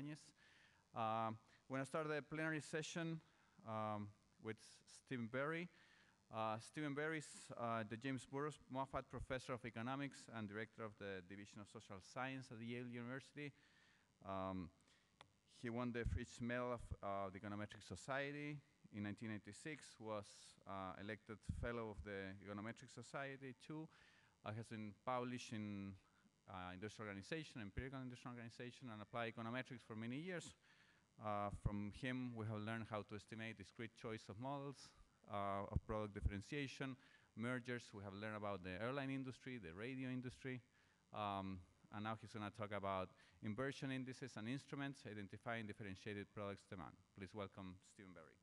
Ibáñez. We're going to start the plenary session with Stephen Berry. Stephen Berry is the James Burroughs Moffat Professor of Economics and Director of the Division of Social Science at Yale University. He won the Frisch Medal of the Econometric Society in 1996, was elected Fellow of the Econometric Society too, has been published in industrial organization, empirical industrial organization, and applied econometrics for many years. From him, we have learned how to estimate discrete choice of models of product differentiation, mergers. We have learned about the airline industry, the radio industry, and now he's going to talk about inversion indices and instruments, identifying differentiated products demand. Please welcome Stephen Berry.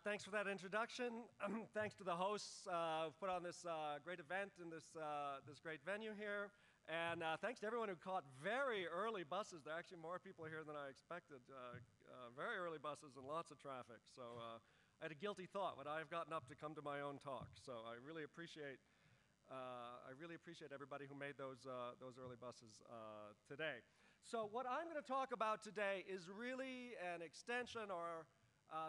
Thanks for that introduction. Thanks to the hosts who put on this great event in this great venue here. And thanks to everyone who caught very early buses. There are actually more people here than I expected. Very early buses and lots of traffic. So I had a guilty thought. Would I have gotten up to come to my own talk? So I really appreciate everybody who made those early buses today. So what I'm going to talk about today is really an extension or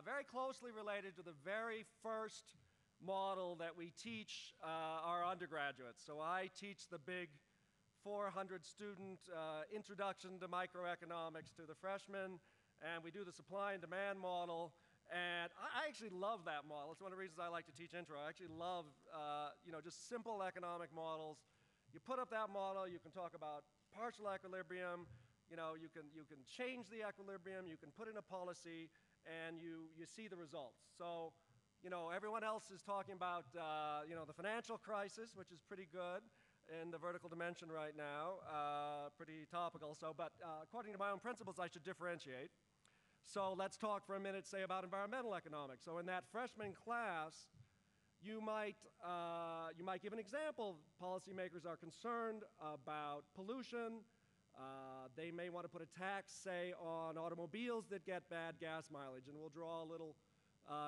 very closely related to the very first model that we teach our undergraduates. So I teach the big 400-student introduction to microeconomics to the freshmen, and we do the supply and demand model. And I actually love that model. It's one of the reasons I like to teach intro. I actually love just simple economic models. You put up that model, you can talk about partial equilibrium, you can change the equilibrium, you can put in a policy, and you see the results. So, everyone else is talking about, the financial crisis, which is pretty good in the vertical dimension right now, pretty topical. So, but according to my own principles, I should differentiate. So let's talk for a minute, say, about environmental economics. So in that freshman class, you might give an example. Policymakers are concerned about pollution. They may want to put a tax, say, on automobiles that get bad gas mileage, and we'll draw a little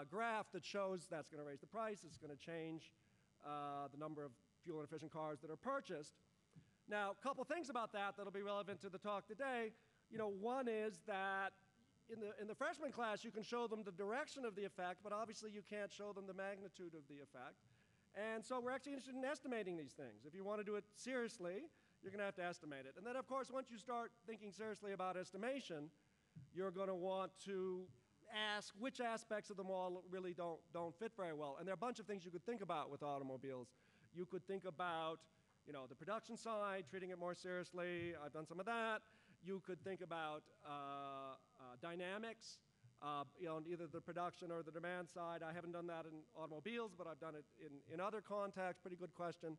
graph that shows that's going to raise the price, it's going to change the number of fuel-efficient cars that are purchased. Now, a couple things about that that'll be relevant to the talk today. One is that in the freshman class, you can show them the direction of the effect, but obviously you can't show them the magnitude of the effect. And so we're actually interested in estimating these things. If you want to do it seriously, you're going to have to estimate it. And then, of course, once you start thinking seriously about estimation, you're going to want to ask which aspects of the model really don't fit very well. And there are a bunch of things you could think about with automobiles. You could think about, the production side, treating it more seriously. I've done some of that. You could think about dynamics, either the production or the demand side. I haven't done that in automobiles, but I've done it in other contexts. Pretty good question.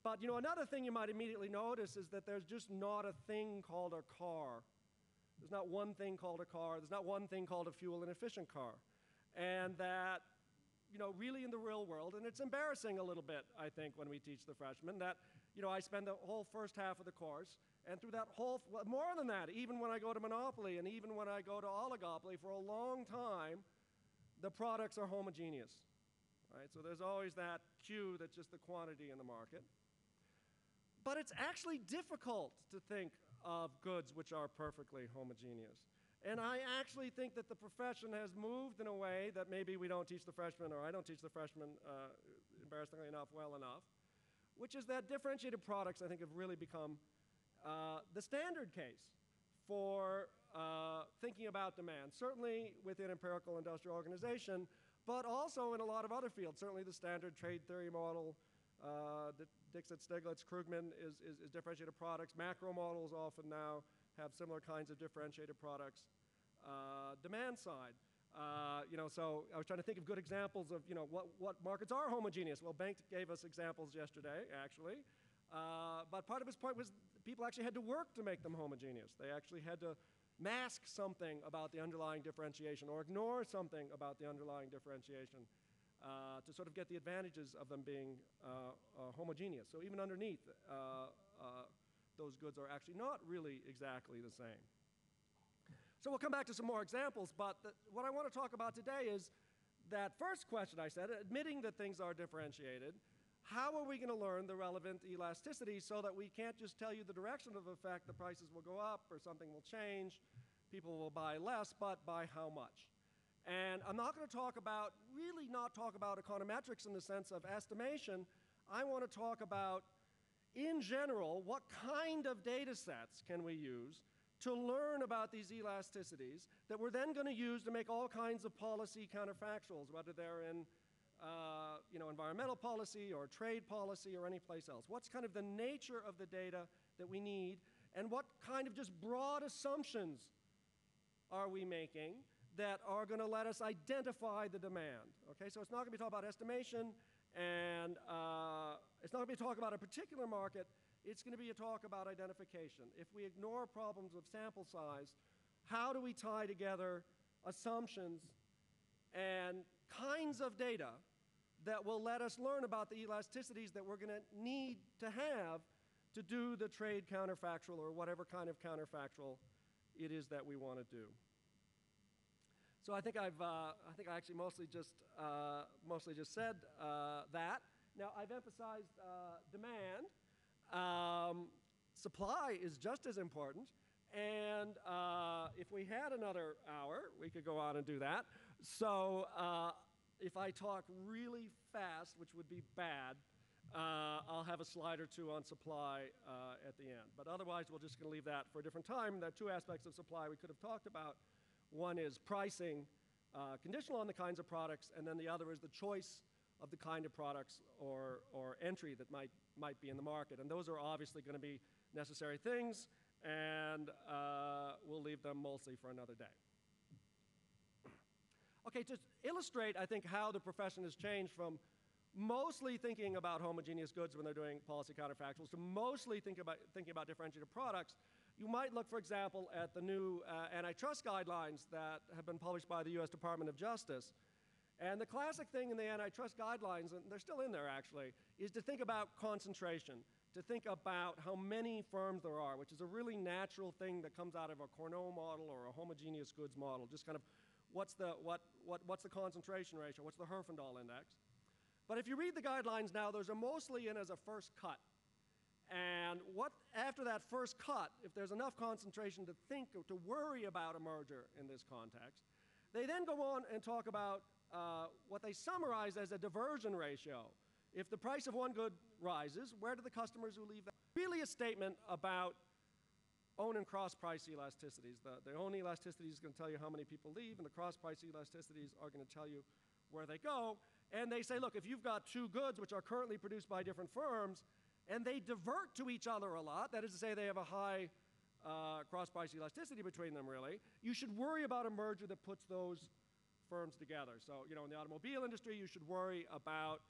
But another thing you might immediately notice is that there's just not a thing called a car. There's not one thing called a car. There's not one thing called a fuel-inefficient car. And that, really in the real world, and it's embarrassing a little bit, I think, when we teach the freshmen, that, I spend the whole first half of the course, and through that whole, more than that, even when I go to monopoly and even when I go to oligopoly, for a long time, the products are homogeneous. Right? So there's always that Q that's just the quantity in the market. But it's actually difficult to think of goods which are perfectly homogeneous. And I actually think that the profession has moved in a way that maybe we don't teach the freshmen, or I don't teach the freshmen, embarrassingly enough, well enough, which is that differentiated products, I think, have really become the standard case for thinking about demand, certainly within empirical industrial organization, but also in a lot of other fields. Certainly the standard trade theory model, Dixit, Stiglitz, Krugman is differentiated products. Macro models often now have similar kinds of differentiated products. Demand side, so I was trying to think of good examples of, what markets are homogeneous. Well, Bengt gave us examples yesterday, actually. But part of his point was people actually had to work to make them homogeneous. They actually had to mask something about the underlying differentiation or ignore something about the underlying differentiation to sort of get the advantages of them being homogeneous. So even underneath, those goods are actually not really exactly the same. So we'll come back to some more examples, but what I want to talk about today is that first question I said, admitting that things are differentiated, how are we going to learn the relevant elasticity so that we can't just tell you the direction of effect, the prices will go up or something will change, people will buy less, but by how much? And I'm not going to really not talk about econometrics in the sense of estimation. I want to talk about, in general, what kind of data sets can we use to learn about these elasticities that we're then going to use to make all kinds of policy counterfactuals, whether they're in environmental policy or trade policy or any place else. What's kind of the nature of the data that we need, and what kind of just broad assumptions are we making that are going to let us identify the demand? Okay, so it's not going to be talking about estimation, and it's not going to be talking about a particular market. It's going to be a talk about identification. If we ignore problems of sample size, how do we tie together assumptions and kinds of data that will let us learn about the elasticities that we're going to need to have to do the trade counterfactual or whatever kind of counterfactual it is that we want to do. So I think I actually mostly just said that. Now I've emphasized demand. Supply is just as important, and if we had another hour, we could go on and do that. So if I talk really fast, which would be bad, I'll have a slide or two on supply at the end. But otherwise, we're just going to leave that for a different time. There are two aspects of supply we could have talked about. One is pricing, conditional on the kinds of products, and then the other is the choice of the kind of products or entry that might be in the market. And those are obviously going to be necessary things, and we'll leave them mostly for another day. Okay, to illustrate, I think, how the profession has changed from mostly thinking about homogeneous goods when they're doing policy counterfactuals to mostly thinking about differentiated products, you might look, for example, at the new antitrust guidelines that have been published by the US Department of Justice. And the classic thing in the antitrust guidelines, and they're still in there actually, is to think about concentration, to think about how many firms there are, which is a really natural thing that comes out of a Cournot model or a homogeneous goods model, just kind of what's the concentration ratio, what's the Herfindahl index. But if you read the guidelines now, those are mostly in as a first cut. And after that first cut, if there's enough concentration to think or to worry about a merger in this context, they then go on and talk about what they summarize as a diversion ratio. If the price of one good rises, where do the customers who leave that? Really a statement about own and cross-price elasticities. The own elasticity is going to tell you how many people leave, and the cross-price elasticities are going to tell you where they go. And they say, look, if you've got two goods which are currently produced by different firms, and they divert to each other a lot, that is to say they have a high cross-price elasticity between them, really, you should worry about a merger that puts those firms together. So, in the automobile industry, you should worry about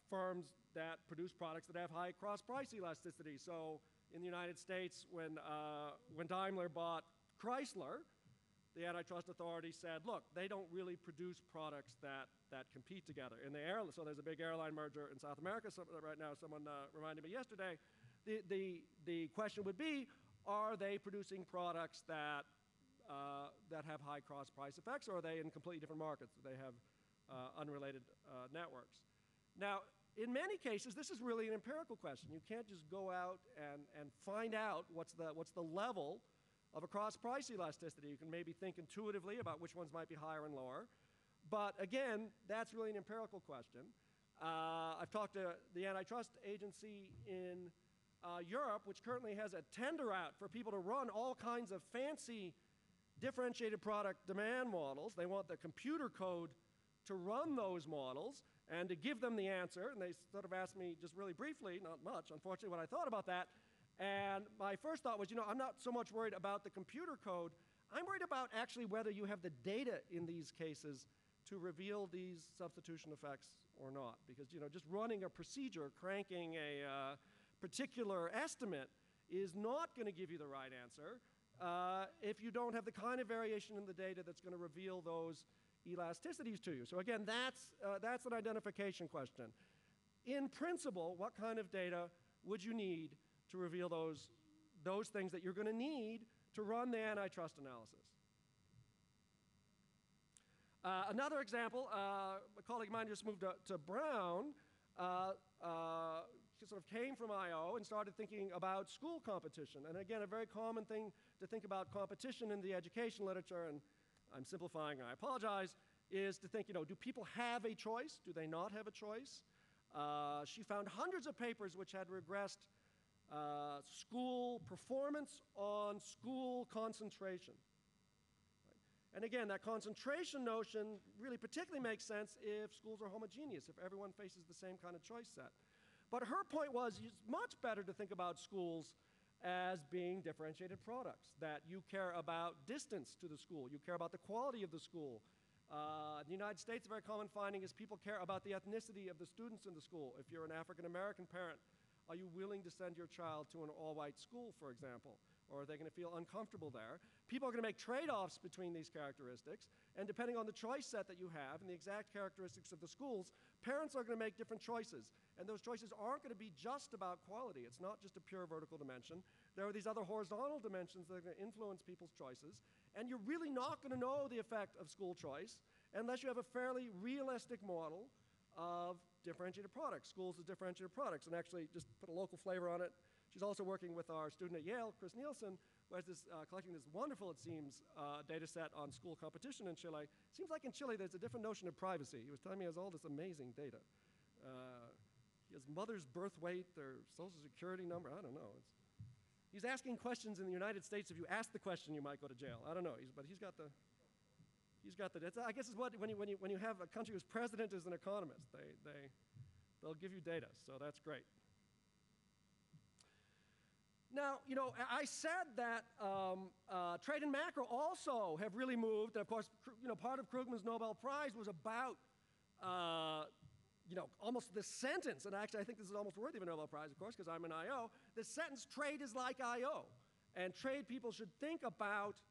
firms that produce products that have high cross-price elasticity. So, in the United States, when Daimler bought Chrysler, the antitrust authority said, look, they don't really produce products that compete together. So there's a big airline merger in South America right now. Someone reminded me yesterday. The question would be, are they producing products that have high cross-price effects, or are they in completely different markets? They have unrelated networks. Now, in many cases, this is really an empirical question. You can't just go out and find out what's the level of a cross-price elasticity. You can maybe think intuitively about which ones might be higher and lower. But again, that's really an empirical question. I've talked to the antitrust agency in Europe, which currently has a tender out for people to run all kinds of fancy differentiated product demand models. They want the computer code to run those models and to give them the answer. And they sort of asked me just really briefly, not much, unfortunately, what I thought about that. And my first thought was, I'm not so much worried about the computer code. I'm worried about actually whether you have the data in these cases to reveal these substitution effects or not. Because, just running a procedure, cranking a particular estimate is not going to give you the right answer if you don't have the kind of variation in the data that's going to reveal those elasticities to you. So again, that's an identification question. In principle, what kind of data would you need to reveal those things that you're going to need to run the antitrust analysis? Another example, a colleague of mine just moved to Brown. sort of came from I.O. and started thinking about school competition. And again, a very common thing to think about competition in the education literature, and I'm simplifying, I apologize, is to think, do people have a choice? Do they not have a choice? She found hundreds of papers which had regressed school performance on school concentration. And again, that concentration notion really particularly makes sense if schools are homogeneous, if everyone faces the same kind of choice set. But her point was it's much better to think about schools as being differentiated products, that you care about distance to the school, you care about the quality of the school. In the United States, a very common finding is people care about the ethnicity of the students in the school. If you're an African-American parent, are you willing to send your child to an all-white school, for example? Or are they going to feel uncomfortable there? People are going to make trade-offs between these characteristics, and depending on the choice set that you have and the exact characteristics of the schools, parents are going to make different choices. And those choices aren't going to be just about quality. It's not just a pure vertical dimension. There are these other horizontal dimensions that are going to influence people's choices, and you're really not going to know the effect of school choice unless you have a fairly realistic model of differentiated products, schools as differentiated products. And actually, just put a local flavor on it, she's also working with our student at Yale, Chris Nielsen, who has this, collecting this wonderful, it seems, data set on school competition in Chile. It seems like in Chile there's a different notion of privacy. He was telling me he has all this amazing data. He has mother's birth weight, their social security number, I don't know. He's asking questions in the United States. If you ask the question, you might go to jail. I don't know, but he's got the, I guess it's what, when you have a country whose president is an economist, they'll give you data, so that's great. Now, I said that trade and macro also have really moved, and of course, part of Krugman's Nobel Prize was about, almost this sentence, and actually I think this is almost worthy of a Nobel Prize, of course, because I'm an I.O., the sentence, trade is like I.O., and trade people should think about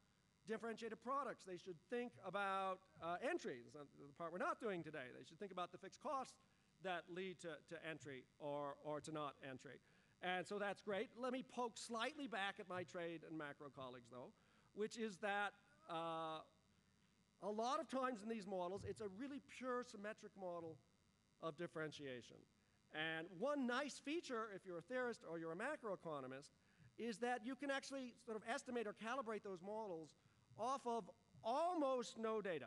differentiated products. They should think about entry, the part we're not doing today. They should think about the fixed costs that lead to entry or to not entry. And so that's great. Let me poke slightly back at my trade and macro colleagues, though, which is that a lot of times in these models, it's a really pure symmetric model of differentiation. And one nice feature, if you're a theorist or you're a macroeconomist, is that you can actually sort of estimate or calibrate those models off of almost no data,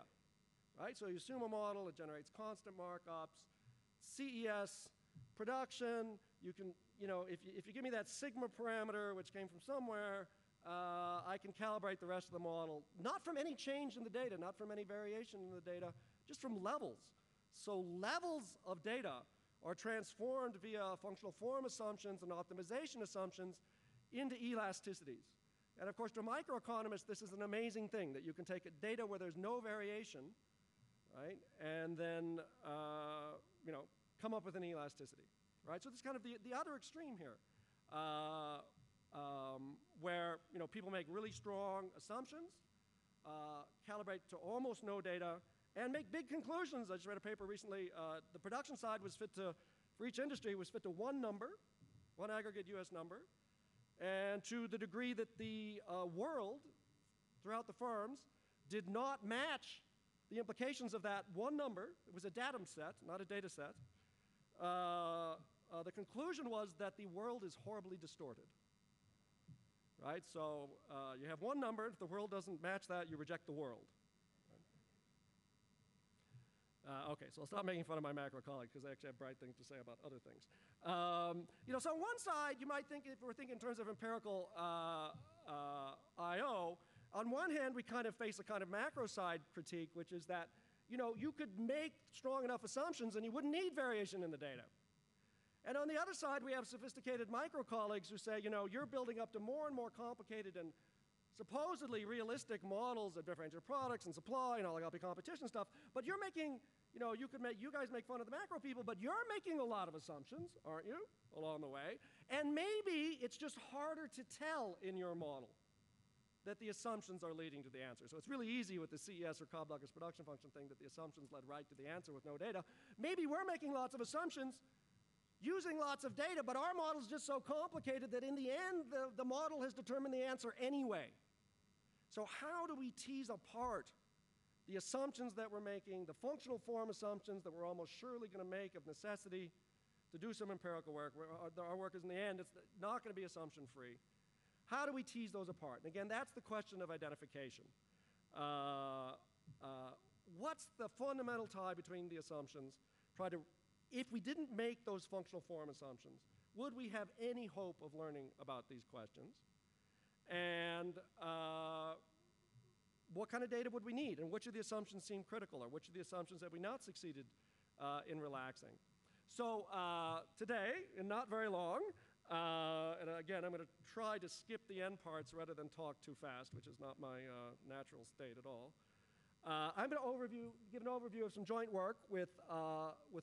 right? So you assume a model, it generates constant markups, CES, production, you can, if you give me that sigma parameter, which came from somewhere, I can calibrate the rest of the model, not from any change in the data, not from any variation in the data, just from levels. So levels of data are transformed via functional form assumptions and optimization assumptions into elasticities. And of course, to microeconomists, this is an amazing thing, that you can take data where there's no variation, right, and then come up with an elasticity. Right? So this is kind of the other extreme here, where people make really strong assumptions, calibrate to almost no data, and make big conclusions. I just read a paper recently. The production side was fit to, for each industry, was fit to one number, one aggregate US number, and to the degree that the world, throughout the firms, did not match the implications of that one number. It was a datum set, not a data set. The conclusion was that the world is horribly distorted, right? So you have one number. If the world doesn't match that, you reject the world. Okay, so I'll stop making fun of my macro colleagues because they actually have bright things to say about other things. So on one side, you might think, if we're thinking in terms of empirical I.O., on one hand, we kind of face a kind of macro side critique, which is that you could make strong enough assumptions and you wouldn't need variation in the data. And on the other side, we have sophisticated micro colleagues who say, you're building up to more and more complicated and supposedly realistic models of differentiated products and supply and oligopoly competition stuff, but you're making, you guys make fun of the macro people, but you're making a lot of assumptions, aren't you, along the way? And maybe it's just harder to tell in your model that the assumptions are leading to the answer. So it's really easy with the CES or Cobb-Douglas production function thing that the assumptions led right to the answer with no data. Maybe we're making lots of assumptions using lots of data, but our model's just so complicated that in the end, the model has determined the answer anyway. So how do we tease apart the assumptions that we're making, the functional form assumptions that we're almost surely going to make of necessity, to do some empirical work. Our work is, in the end, it's not going to be assumption-free. How do we tease those apart? And again, that's the question of identification. What's the fundamental tie between the assumptions? If we didn't make those functional form assumptions, would we have any hope of learning about these questions? And what kind of data would we need? And which of the assumptions seem critical, or which of the assumptions have we not succeeded in relaxing? So today, and not very long, and again, I'm going to try to skip the end parts rather than talk too fast, which is not my natural state at all. I'm going to give an overview of some joint work with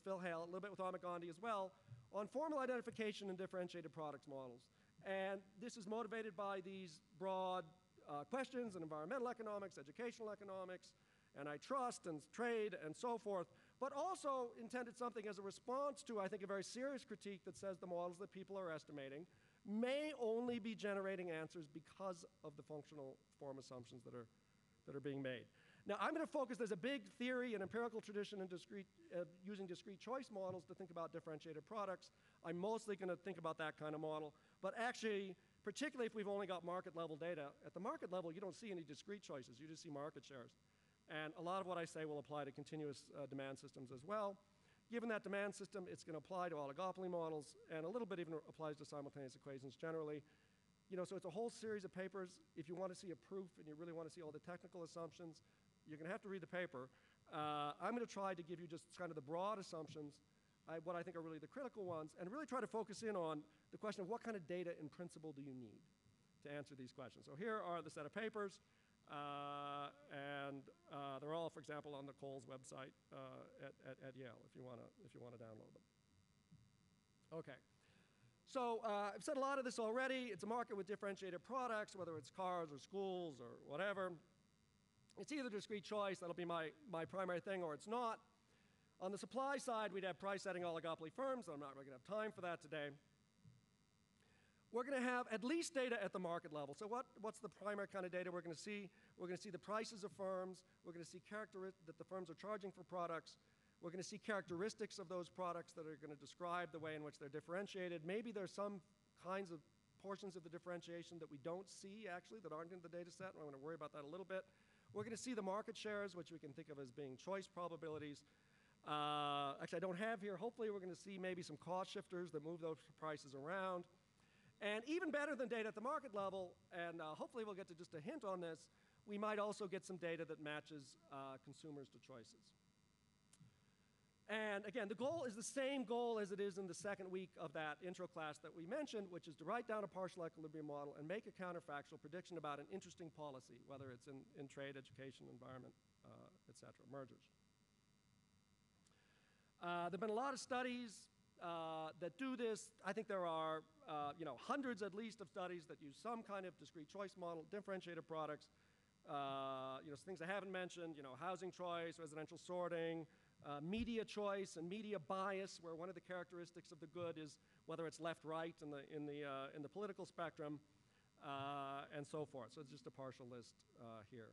Phil Hale, a little bit with Amit Gandhi as well, on formal identification and differentiated products models. And this is motivated by these broad questions in environmental economics, educational economics, antitrust and trade and so forth, but also intended something as a response to, I think, a very serious critique that says the models that people are estimating may only be generating answers because of the functional form assumptions that are being made. Now, I'm going to focus, there's a big theory and empirical tradition in using discrete choice models to think about differentiated products. I'm mostly going to think about that kind of model. But actually, particularly if we've only got market level data, at the market level, you don't see any discrete choices. You just see market shares. And a lot of what I say will apply to continuous demand systems as well. Given that demand system, it's going to apply to oligopoly models, and a little bit even applies to simultaneous equations generally. So it's a whole series of papers. If you want to see a proof and you really want to see all the technical assumptions, you're going to have to read the paper. I'm going to try to give you just kind of the broad assumptions, what I think are really the critical ones, and really try to focus in on the question of what kind of data in principle do you need to answer these questions. So here are the set of papers, and they're all, for example, on the Coles website at Yale if you want to download them. Okay. So I've said a lot of this already. It's a market with differentiated products, whether it's cars or schools or whatever. It's either discrete choice, that'll be my primary thing, or it's not. On the supply side, we'd have price-setting oligopoly firms. I'm not really going to have time for that today. We're going to have at least data at the market level. So what's the primary kind of data we're going to see? We're going to see the prices of firms. We're going to see that the firms are charging for products. We're going to see characteristics of those products that are going to describe the way in which they're differentiated. Maybe there's some kinds of portions of the differentiation that we don't see, actually, that aren't in the data set. And I'm going to worry about that a little bit. We're going to see the market shares, which we can think of as being choice probabilities. Actually, I don't have here. Hopefully, we're going to see maybe some cost shifters that move those prices around. And even better than data at the market level, and hopefully we'll get to just a hint on this, we might also get some data that matches consumers to choices. And again, the goal is the same goal as it is in the second week of that intro class that we mentioned, which is to write down a partial equilibrium model and make a counterfactual prediction about an interesting policy, whether it's in trade, education, environment, et cetera, mergers. There have been a lot of studies that do this. I think there are hundreds at least of studies that use some kind of discrete choice model, differentiated products, things I haven't mentioned, housing choice, residential sorting, media choice and media bias, where one of the characteristics of the good is whether it's left-right in the political spectrum, and so forth. So it's just a partial list here.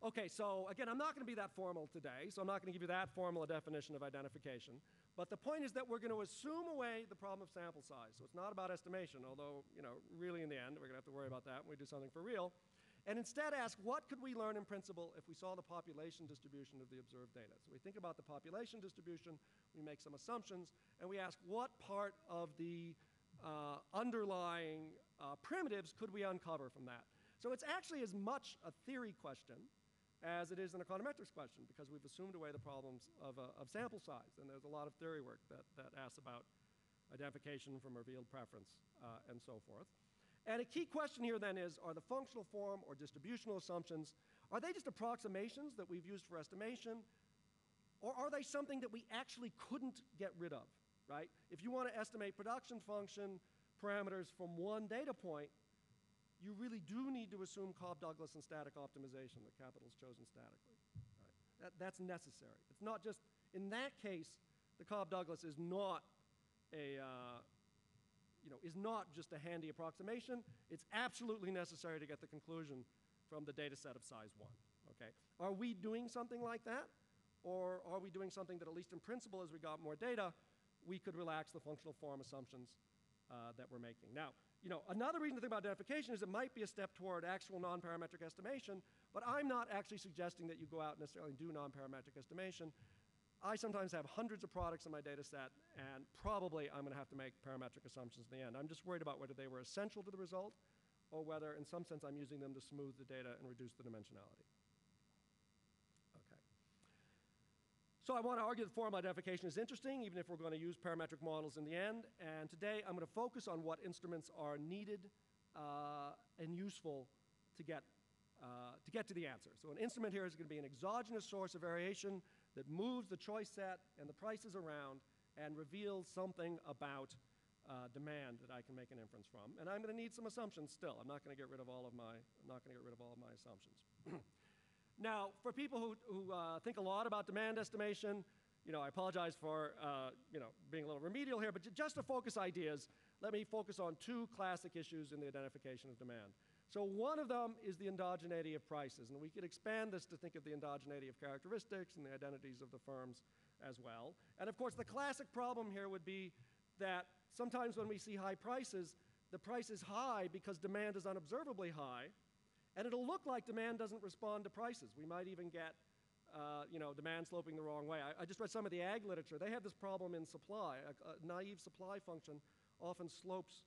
Okay, so again, I'm not going to be that formal today, so I'm not going to give you that formal a definition of identification. But the point is that we're going to assume away the problem of sample size. So it's not about estimation, although, really in the end, we're going to have to worry about that when we do something for real. And instead ask, what could we learn in principle if we saw the population distribution of the observed data? So we think about the population distribution, we make some assumptions, and we ask what part of the underlying primitives could we uncover from that? So it's actually as much a theory question as it is an econometrics question, because we've assumed away the problems of sample size. And there's a lot of theory work that asks about identification from revealed preference and so forth. And a key question here then is, are the functional form or distributional assumptions, are they just approximations that we've used for estimation, or are they something that we actually couldn't get rid of, right? If you want to estimate production function parameters from one data point, you really do need to assume Cobb-Douglas and static optimization, the capital is chosen statically. Right? That's necessary. It's not just, in that case, the Cobb-Douglas is not just a handy approximation. It's absolutely necessary to get the conclusion from the data set of size 1. Okay? Are we doing something like that? Or are we doing something that, at least in principle, as we got more data, we could relax the functional form assumptions that we're making. Now, another reason to think about identification is it might be a step toward actual non-parametric estimation, but I'm not actually suggesting that you go out and necessarily do non-parametric estimation. I sometimes have hundreds of products in my data set, and probably I'm going to have to make parametric assumptions in the end. I'm just worried about whether they were essential to the result or whether, in some sense, I'm using them to smooth the data and reduce the dimensionality. Okay. So I want to argue that formal identification is interesting, even if we're going to use parametric models in the end. And today, I'm going to focus on what instruments are needed and useful to get to the answer. So an instrument here is going to be an exogenous source of variation that moves the choice set and the prices around and reveals something about demand that I can make an inference from. And I'm going to need some assumptions still. I'm not going to get rid of all of my assumptions. Now, for people who think a lot about demand estimation, I apologize for being a little remedial here, but just to focus ideas, let me focus on two classic issues in the identification of demand. So one of them is the endogeneity of prices, and we could expand this to think of the endogeneity of characteristics and the identities of the firms as well. And of course, the classic problem here would be that sometimes when we see high prices, the price is high because demand is unobservably high, and it'll look like demand doesn't respond to prices. We might even get demand sloping the wrong way. I just read some of the ag literature. They have this problem in supply. A naive supply function often slopes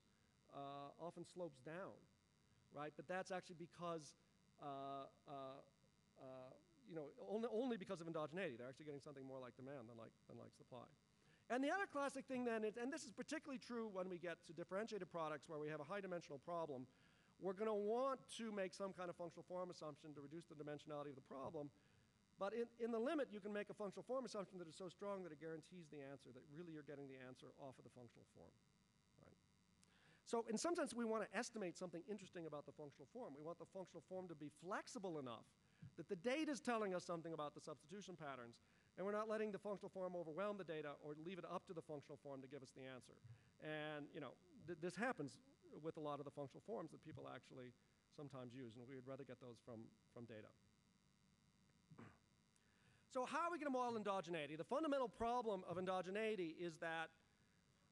down. Right? But that's actually because, only because of endogeneity. They're actually getting something more like demand than like supply. And the other classic thing then is, and this is particularly true when we get to differentiated products where we have a high-dimensional problem, we're going to want to make some kind of functional form assumption to reduce the dimensionality of the problem. But in the limit, you can make a functional form assumption that is so strong that it guarantees the answer, that really you're getting the answer off of the functional form. So in some sense, we want to estimate something interesting about the functional form. We want the functional form to be flexible enough that the data is telling us something about the substitution patterns, and we're not letting the functional form overwhelm the data or leave it up to the functional form to give us the answer. And this happens with a lot of the functional forms that people actually sometimes use, and we would rather get those from data. So how are we going to model endogeneity? The fundamental problem of endogeneity is that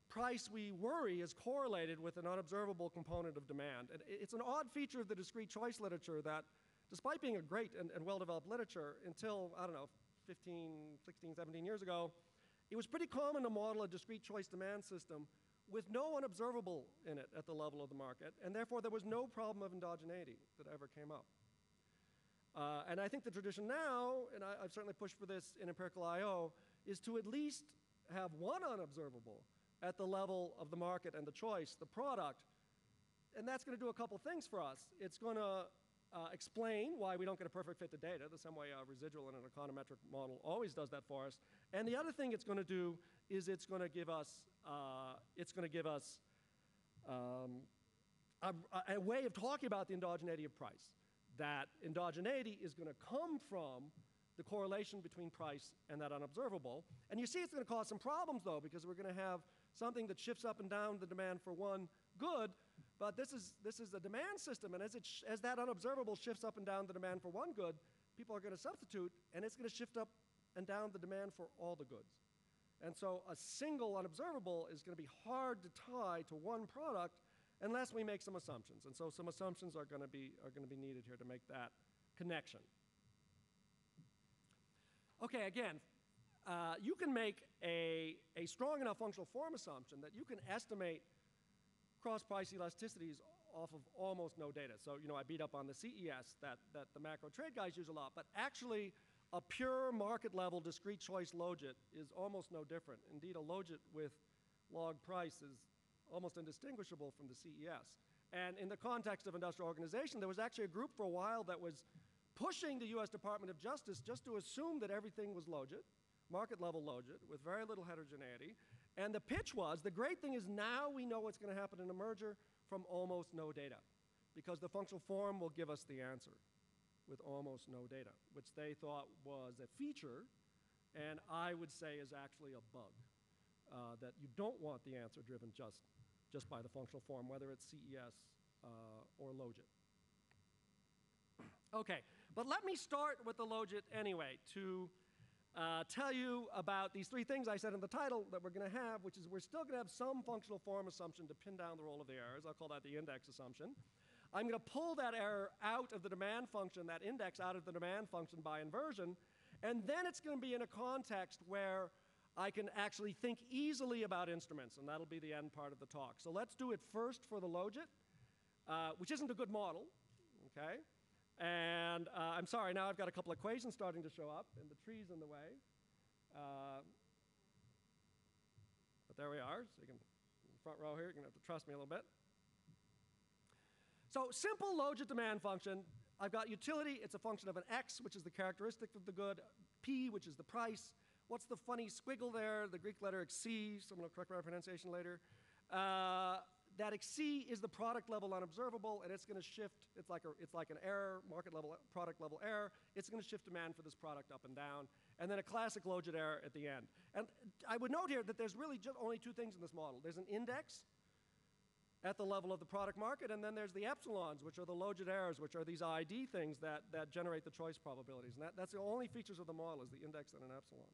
price, we worry, is correlated with an unobservable component of demand. And it's an odd feature of the discrete choice literature that, despite being a great and well-developed literature, until, 15, 16, 17 years ago, it was pretty common to model a discrete choice demand system with no unobservable in it at the level of the market, and therefore there was no problem of endogeneity that ever came up. And I think the tradition now, and I've certainly pushed for this in empirical I/O, is to at least have one unobservable at the level of the market and the choice, the product. And that's going to do a couple things for us. It's going to explain why we don't get a perfect fit to data, the same way a residual in an econometric model always does that for us. And the other thing it's going to do is it's going to give us a way of talking about the endogeneity of price. That endogeneity is going to come from the correlation between price and that unobservable. And you see it's going to cause some problems, though, because we're going to have something that shifts up and down the demand for one good, but this is a demand system, and as that unobservable shifts up and down the demand for one good, people are going to substitute, and it's going to shift up and down the demand for all the goods. And so a single unobservable is going to be hard to tie to one product unless we make some assumptions. And so some assumptions are going to be needed here to make that connection. Okay, again, you can make a strong enough functional form assumption that you can estimate cross-price elasticities off of almost no data. So, I beat up on the CES that the macro trade guys use a lot, but actually a pure market-level discrete choice logit is almost no different. Indeed, a logit with log price is almost indistinguishable from the CES. And in the context of industrial organization, there was actually a group for a while that was pushing the US Department of Justice just to assume that everything was logit, market-level logit, with very little heterogeneity. And the pitch was, the great thing is now we know what's going to happen in a merger from almost no data, because the functional form will give us the answer with almost no data, which they thought was a feature, and I would say is actually a bug, that you don't want the answer driven just by the functional form, whether it's CES or logit. Okay, but let me start with the logit anyway to tell you about these three things I said in the title that we're going to have, which is we're still going to have some functional form assumption to pin down the role of the errors. I'll call that the index assumption. I'm going to pull that error out of the demand function, that index out of the demand function by inversion, and then it's going to be in a context where I can actually think easily about instruments, and that'll be the end part of the talk. So let's do it first for the logit, which isn't a good model, okay? And I'm sorry, now I've got a couple equations starting to show up, and the tree's in the way. But there we are. So you can, in the front row here, you're going to have to trust me a little bit. So simple logit demand function. I've got utility. It's a function of an x, which is the characteristic of the good, p, which is the price. What's the funny squiggle there? The Greek letter xc. Someone will correct my pronunciation later. That xc is the product level unobservable, and it's going to shift. It's like an error, market level, product level error. It's going to shift demand for this product up and down, and then a classic logit error at the end. And I would note here that there's really just only two things in this model. There's an index at the level of the product market, and then there's the epsilons, which are the logit errors, which are these ID things that generate the choice probabilities. And that's the only features of the model, is the index and an epsilon.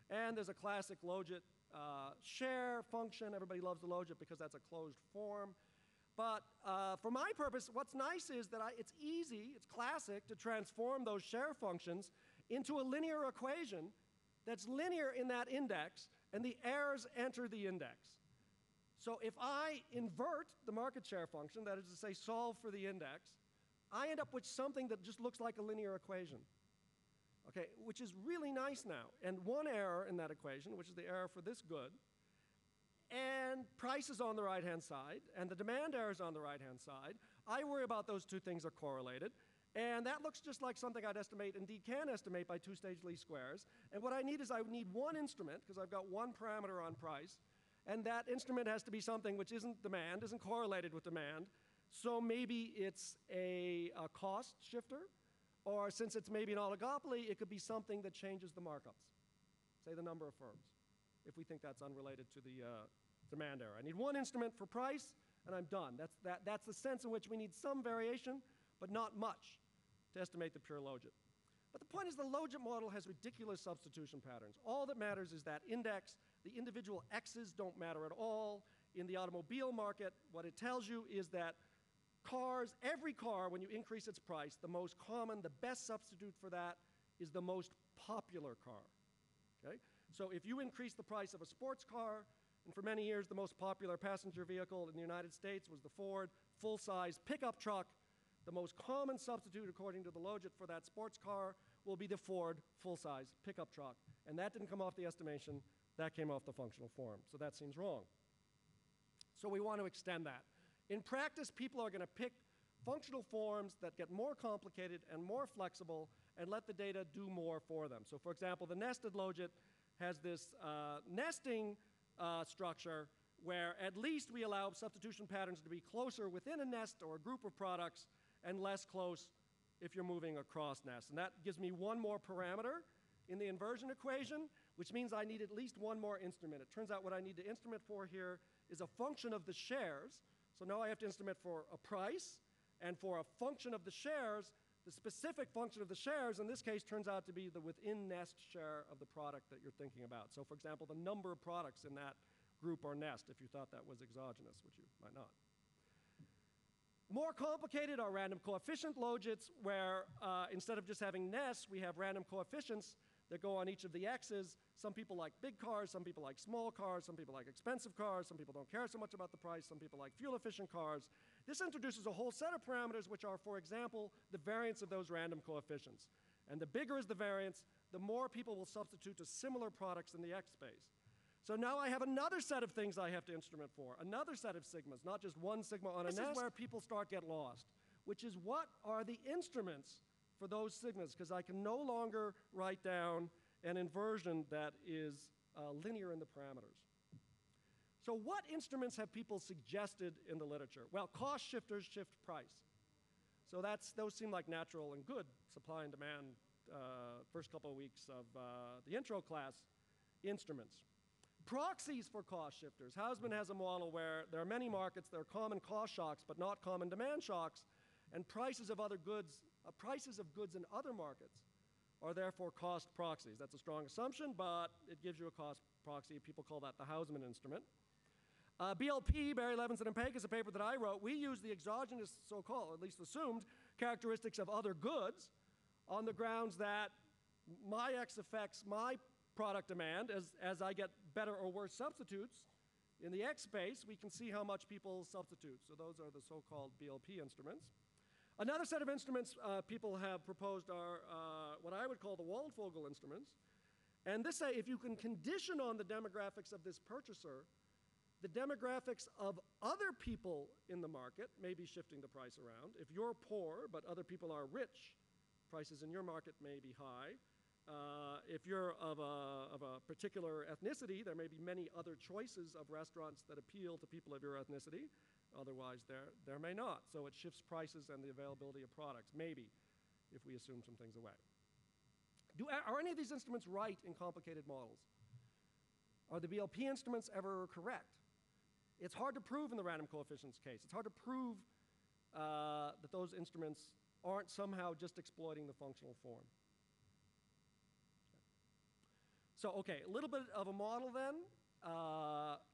And there's a classic logit share function. Everybody loves the logit because that's a closed form. But for my purpose, what's nice is that it's easy, it's classic, to transform those share functions into a linear equation that's linear in that index, and the errors enter the index. So if I invert the market share function, that is to say solve for the index, I end up with something that just looks like a linear equation, okay, which is really nice now. And one error in that equation, which is the error for this good, and price is on the right-hand side, and the demand error is on the right-hand side. I worry about those two things are correlated. And that looks just like something I'd estimate, indeed can estimate, by two-stage least squares. And what I need is I would need one instrument, because I've got one parameter on price, and that instrument has to be something which isn't demand, isn't correlated with demand. So maybe it's a cost shifter, or since it's maybe an oligopoly, it could be something that changes the markups, say the number of firms, if we think that's unrelated to the demand error. I need one instrument for price, and I'm done. That's the sense in which we need some variation, but not much, to estimate the pure logit. But the point is the logit model has ridiculous substitution patterns. All that matters is that index. The individual x's don't matter at all. In the automobile market, what it tells you is that cars, every car, when you increase its price, the most common, the best substitute for that is the most popular car, okay? So if you increase the price of a sports car, and for many years the most popular passenger vehicle in the United States was the Ford full-size pickup truck, the most common substitute, according to the logit, for that sports car will be the Ford full-size pickup truck. And that didn't come off the estimation. That came off the functional form. So that seems wrong. So we want to extend that. In practice, people are going to pick functional forms that get more complicated and more flexible and let the data do more for them. So for example, the nested logit has this nesting structure where at least we allow substitution patterns to be closer within a nest or a group of products and less close if you're moving across nests. And that gives me one more parameter in the inversion equation, which means I need at least one more instrument. It turns out what I need to instrument for here is a function of the shares. So now I have to instrument for a price, and for a function of the shares, the specific function of the shares in this case turns out to be the within nest share of the product that you're thinking about. So for example, the number of products in that group or nest, if you thought that was exogenous, which you might not. More complicated are random coefficient logits, where instead of just having nests, we have random coefficients that go on each of the x's. Some people like big cars, some people like small cars, some people like expensive cars, some people don't care so much about the price, some people like fuel-efficient cars. This introduces a whole set of parameters which are, for example, the variance of those random coefficients. And the bigger is the variance, the more people will substitute to similar products in the x space. So now I have another set of things I have to instrument for, another set of sigmas, not just one sigma on a nest. This is where people start get lost, which is what are the instruments for those sigmas, because I can no longer write down an inversion that is linear in the parameters. So what instruments have people suggested in the literature? Well, cost shifters shift price. So those seem like natural and good supply and demand first couple of weeks of the intro class instruments. Proxies for cost shifters. Hausman has a model where there are many markets, there are common cost shocks but not common demand shocks, and prices of goods in other markets are therefore cost proxies. That's a strong assumption, but it gives you a cost proxy. People call that the Hausman instrument. BLP, Barry, Levinson, and Pake is a paper that I wrote. We use the exogenous, so-called, at least assumed, characteristics of other goods on the grounds that my X affects my product demand. As I get better or worse substitutes in the X space, we can see how much people substitute. So those are the so-called BLP instruments. Another set of instruments people have proposed are what I would call the Waldvogel instruments. And this say if you can condition on the demographics of this purchaser, the demographics of other people in the market may be shifting the price around. If you're poor but other people are rich, prices in your market may be high. If you're of a particular ethnicity, there may be many other choices of restaurants that appeal to people of your ethnicity. Otherwise, there may not. So it shifts prices and the availability of products, maybe, if we assume some things away. Are any of these instruments right in complicated models? Are the BLP instruments ever correct? It's hard to prove in the random coefficients case. It's hard to prove that those instruments aren't somehow just exploiting the functional form. So, okay, a little bit of a model then.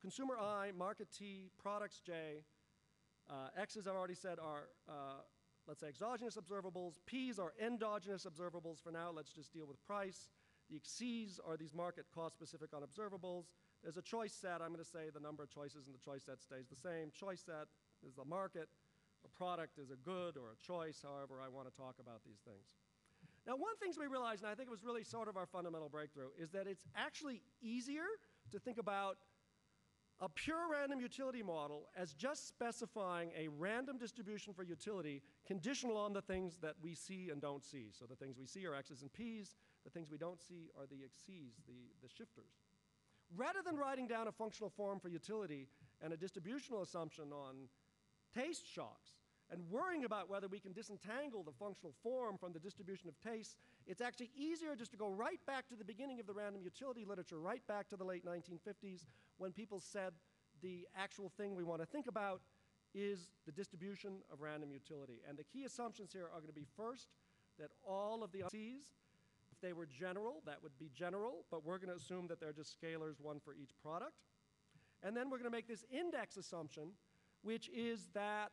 Consumer I, market T, products J. X's, I've already said, are, let's say, exogenous observables. P's are endogenous observables. For now, let's just deal with price. The C's are these market cost-specific unobservables. There's a choice set. I'm going to say the number of choices in the choice set stays the same. Choice set is the market. A product is a good or a choice, however I want to talk about these things. Now, one thing we realized, and I think it was really sort of our fundamental breakthrough, is that it's actually easier to think about a pure random utility model as just specifying a random distribution for utility conditional on the things that we see and don't see. So the things we see are X's and P's. The things we don't see are the X's, the shifters. Rather than writing down a functional form for utility and a distributional assumption on taste shocks, and worrying about whether we can disentangle the functional form from the distribution of tastes, it's actually easier just to go right back to the beginning of the random utility literature, right back to the late 1950s, when people said the actual thing we want to think about is the distribution of random utility. And the key assumptions here are going to be, first, that all of the C's, if they were general, that would be general, but we're going to assume that they're just scalars, one for each product. And then we're going to make this index assumption, which is that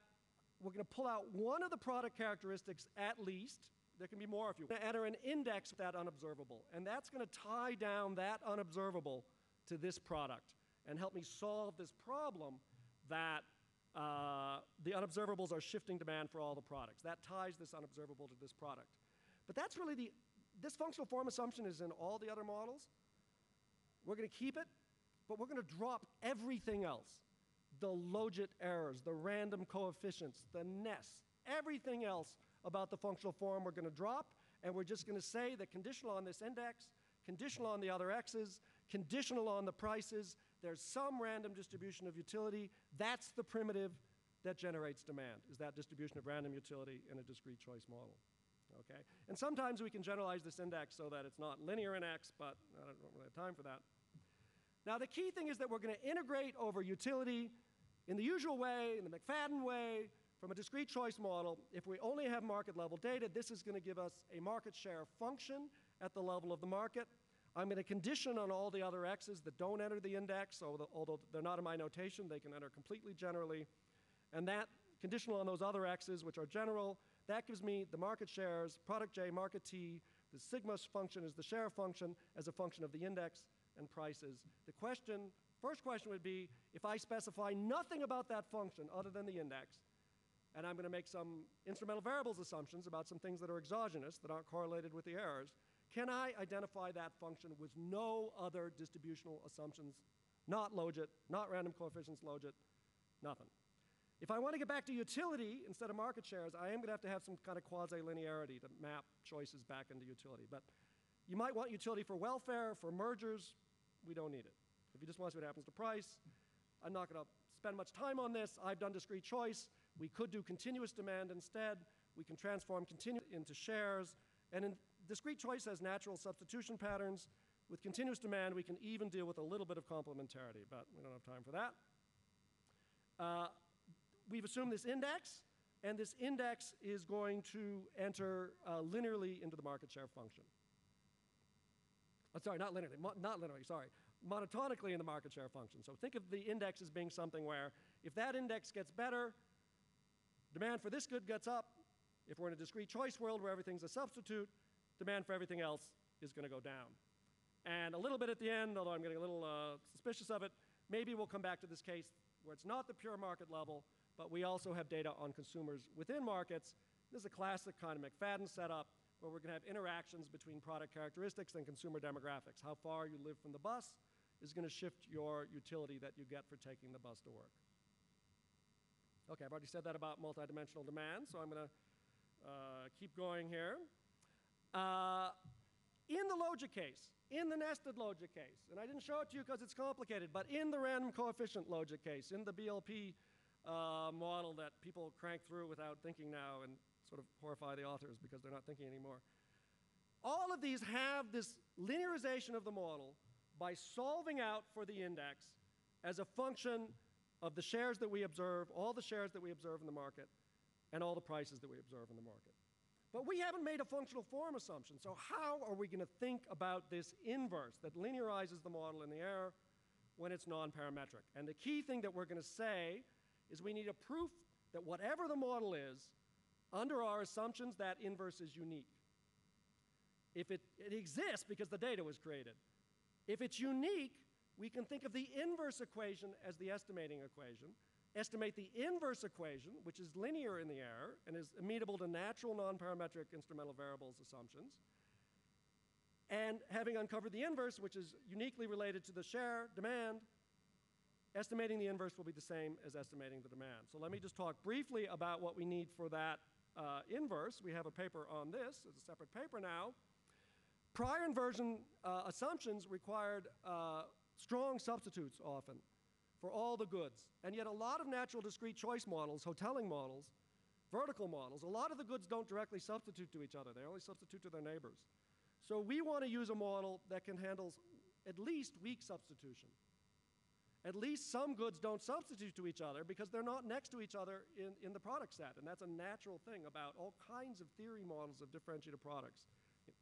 we're going to pull out one of the product characteristics at least. There can be more if you want to enter an index of that unobservable. And that's going to tie down that unobservable to this product and help me solve this problem that the unobservables are shifting demand for all the products. That ties this unobservable to this product. But that's really this functional form assumption is in all the other models. We're going to keep it, but we're going to drop everything else. The logit errors, the random coefficients, the nests, everything else about the functional form we're going to drop, and we're just going to say that conditional on this index, conditional on the other X's, conditional on the prices, there's some random distribution of utility. That's the primitive that generates demand, is that distribution of random utility in a discrete choice model. Okay? And sometimes we can generalize this index so that it's not linear in X, but I don't really have time for that. Now, the key thing is that we're going to integrate over utility in the usual way, in the McFadden way, from a discrete choice model. If we only have market level data, this is going to give us a market share function at the level of the market. I'm going to condition on all the other X's that don't enter the index, although they're not in my notation, they can enter completely generally. And that conditional on those other X's, which are general, that gives me the market shares, product J, market T. The sigma function is the share function as a function of the index and prices. The first question would be, if I specify nothing about that function other than the index, and I'm going to make some instrumental variables assumptions about some things that are exogenous, that aren't correlated with the errors, can I identify that function with no other distributional assumptions, not logit, not random coefficients logit, nothing? If I want to get back to utility instead of market shares, I am going to have some kind of quasi-linearity to map choices back into utility. But you might want utility for welfare, for mergers. We don't need it. If you just want to see what happens to price, I'm not going to spend much time on this. I've done discrete choice. We could do continuous demand instead. We can transform continuous into shares. And in discrete choice has natural substitution patterns. With continuous demand, we can even deal with a little bit of complementarity, but we don't have time for that. We've assumed this index, and this index is going to enter linearly into the market share function. sorry, not linearly, not linearly, sorry, monotonically in the market share function. So think of the index as being something where if that index gets better, demand for this good gets up. If we're in a discrete choice world where everything's a substitute, demand for everything else is going to go down. And a little bit at the end, although I'm getting a little suspicious of it, maybe we'll come back to this case where it's not the pure market level, but we also have data on consumers within markets. This is a classic kind of McFadden setup where we're going to have interactions between product characteristics and consumer demographics. How far you live from the bus is going to shift your utility that you get for taking the bus to work. Okay, I've already said that about multidimensional demand, so I'm going to keep going here. In the logit case, in the nested logit case, and I didn't show it to you because it's complicated, but in the random coefficient logit case, in the BLP model that people crank through without thinking now and sort of horrify the authors because they're not thinking anymore. All of these have this linearization of the model by solving out for the index as a function of the shares that we observe, all the shares that we observe in the market, and all the prices that we observe in the market. But we haven't made a functional form assumption, so how are we going to think about this inverse that linearizes the model in the error when it's non-parametric? And the key thing that we're going to say is we need a proof that whatever the model is, under our assumptions, that inverse is unique. If it exists because the data was created. If it's unique, we can think of the inverse equation as the estimating equation, estimate the inverse equation, which is linear in the error and is amenable to natural non-parametric instrumental variables assumptions. And having uncovered the inverse, which is uniquely related to the share demand, estimating the inverse will be the same as estimating the demand. So let me just talk briefly about what we need for that inverse. We have a paper on this. It's a separate paper now. Prior inversion assumptions required strong substitutes often for all the goods. And yet a lot of natural discrete choice models, hoteling models, vertical models, a lot of the goods don't directly substitute to each other. They only substitute to their neighbors. So we want to use a model that can handle at least weak substitution. At least some goods don't substitute to each other because they're not next to each other in the product set. And that's a natural thing about all kinds of theory models of differentiated products.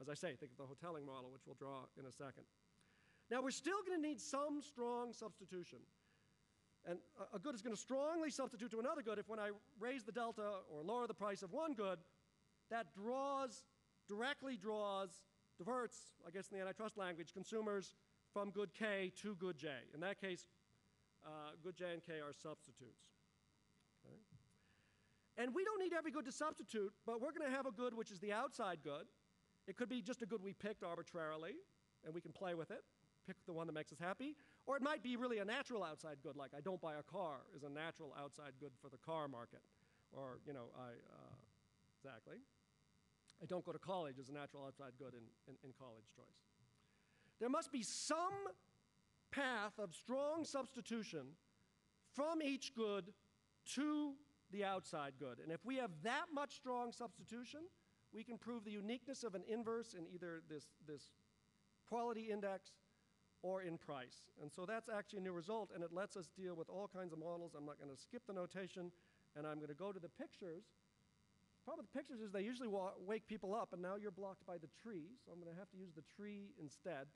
As I say, think of the hoteling model, which we'll draw in a second. Now, we're still going to need some strong substitution. And a good is going to strongly substitute to another good if when I raise the delta or lower the price of one good, that directly diverts, I guess in the antitrust language, consumers from good K to good J. In that case, good J and K are substitutes. Okay? And we don't need every good to substitute, but we're going to have a good which is the outside good. It could be just a good we picked arbitrarily, and we can play with it, pick the one that makes us happy. Or it might be really a natural outside good, like I don't buy a car is a natural outside good for the car market. Or, you know, exactly. I don't go to college is a natural outside good in college choice. There must be some path of strong substitution from each good to the outside good. And if we have that much strong substitution, we can prove the uniqueness of an inverse in either this quality index or in price. And so that's actually a new result, and it lets us deal with all kinds of models. I'm not going to skip the notation, and I'm going to go to the pictures. The problem with the pictures is they usually wake people up, and now you're blocked by the tree, so I'm going to have to use the tree instead.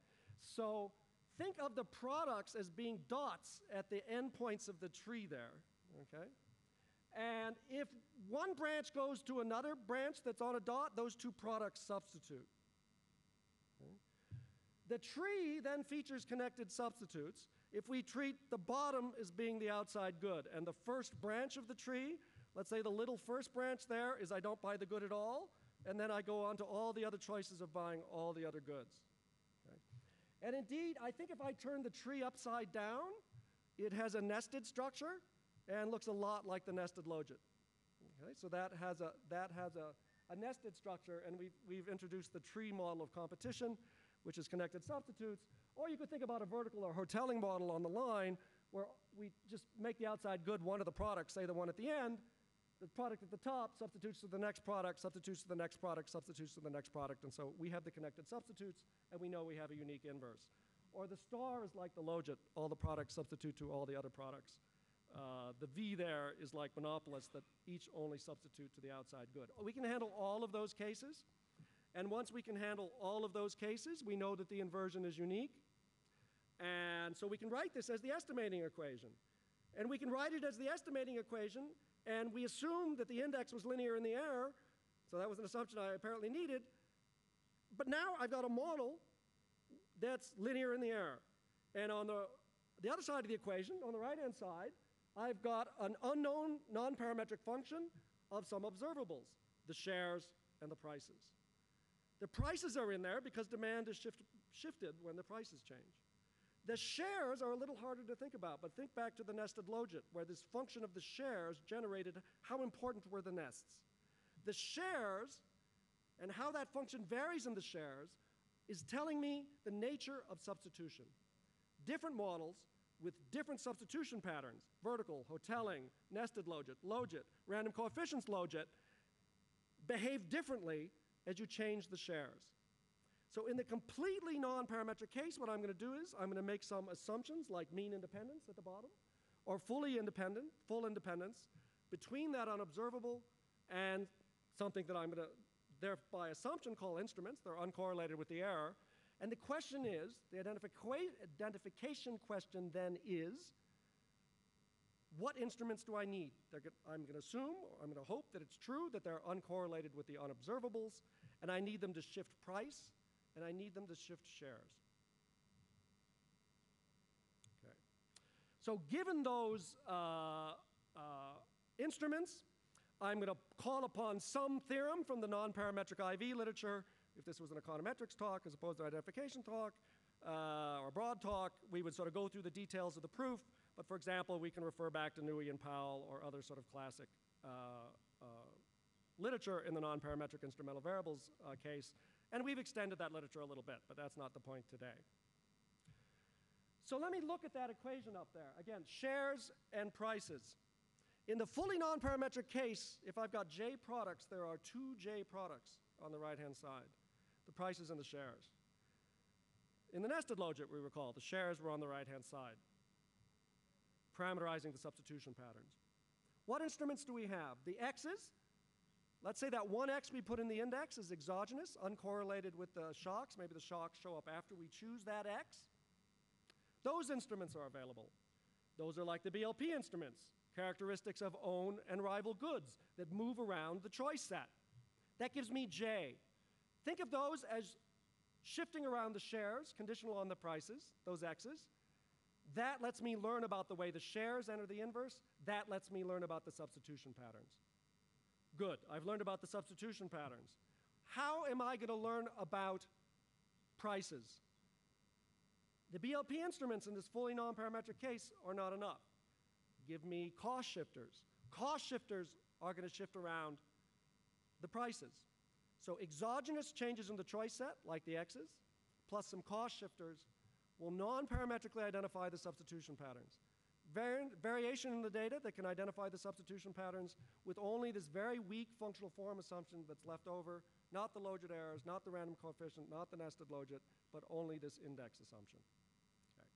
So think of the products as being dots at the endpoints of the tree there, okay? And if one branch goes to another branch that's on a dot, those two products substitute. Okay? The tree then features connected substitutes. If we treat the bottom as being the outside good, and the first branch of the tree, let's say the little first branch there is I don't buy the good at all, and then I go on to all the other choices of buying all the other goods. Okay? And indeed, I think if I turn the tree upside down, it has a nested structure and looks a lot like the nested logit. Okay? So that has a nested structure, and we've introduced the tree model of competition, which is connected substitutes. Or you could think about a vertical or hoteling model on the line where we just make the outside good one of the products, say the one at the end. The product at the top substitutes to the next product, substitutes to the next product, substitutes to the next product. And so we have the connected substitutes, and we know we have a unique inverse. Or the star is like the logit. All the products substitute to all the other products. The V there is like monopolists that each only substitute to the outside good. We can handle all of those cases. And once we can handle all of those cases, we know that the inversion is unique. And so we can write this as the estimating equation. And we can write it as the estimating equation, and we assume that the index was linear in the error, so that was an assumption I apparently needed. But now I've got a model that's linear in the error. And on the other side of the equation, on the right-hand side, I've got an unknown non-parametric function of some observables, the shares and the prices. The prices are in there because demand is shifted when the prices change. The shares are a little harder to think about, but think back to the nested logit, where this function of the shares generated how important were the nests. The shares and how that function varies in the shares is telling me the nature of substitution. Different models with different substitution patterns, vertical, hotelling, nested logit, logit, random coefficients logit, behave differently as you change the shares. So in the completely non-parametric case, what I'm going to do is I'm going to make some assumptions like mean independence at the bottom, or fully independent, full independence, between that unobservable and something that I'm going to, thereby assumption, call instruments. They're uncorrelated with the error. And the question is, the identification question then is, what instruments do I need? I'm going to assume, or I'm going to hope that it's true, that they're uncorrelated with the unobservables, and I need them to shift price, and I need them to shift shares. Okay. So given those instruments, I'm going to call upon some theorem from the non-parametric IV literature. If this was an econometrics talk as opposed to an identification talk or broad talk, we would sort of go through the details of the proof. But for example, we can refer back to Newey and Powell or other sort of classic literature in the non-parametric instrumental variables case. And we've extended that literature a little bit, but that's not the point today. So let me look at that equation up there. Again, shares and prices. In the fully non-parametric case, if I've got J products, there are two J products on the right-hand side, the prices and the shares. In the nested logit, we recall, the shares were on the right-hand side, parameterizing the substitution patterns. What instruments do we have? The x's. Let's say that one x we put in the index is exogenous, uncorrelated with the shocks. Maybe the shocks show up after we choose that x. Those instruments are available. Those are like the BLP instruments, characteristics of own and rival goods that move around the choice set. That gives me J. Think of those as shifting around the shares, conditional on the prices, those x's. That lets me learn about the way the shares enter the inverse. That lets me learn about the substitution patterns. Good, I've learned about the substitution patterns. How am I going to learn about prices? The BLP instruments in this fully non-parametric case are not enough. Give me cost shifters. Cost shifters are going to shift around the prices. So exogenous changes in the choice set, like the x's, plus some cost shifters, will non-parametrically identify the substitution patterns. Variation in the data that can identify the substitution patterns with only this very weak functional form assumption that's left over, not the logit errors, not the random coefficient, not the nested logit, but only this index assumption. Okay.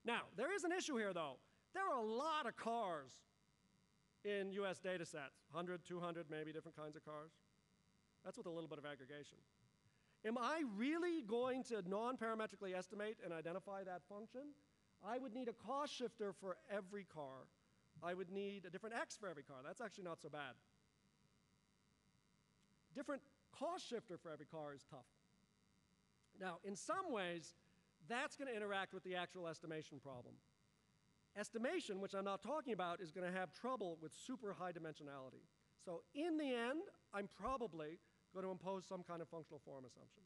Now, there is an issue here, though. There are a lot of cars in US data sets, 100, 200, maybe different kinds of cars. That's with a little bit of aggregation. Am I really going to non-parametrically estimate and identify that function? I would need a cost shifter for every car. I would need a different x for every car. That's actually not so bad. Different cost shifter for every car is tough. Now, in some ways, that's going to interact with the actual estimation problem. Estimation, which I'm not talking about, is going to have trouble with super high dimensionality. So in the end, I'm probably going to impose some kind of functional form assumption.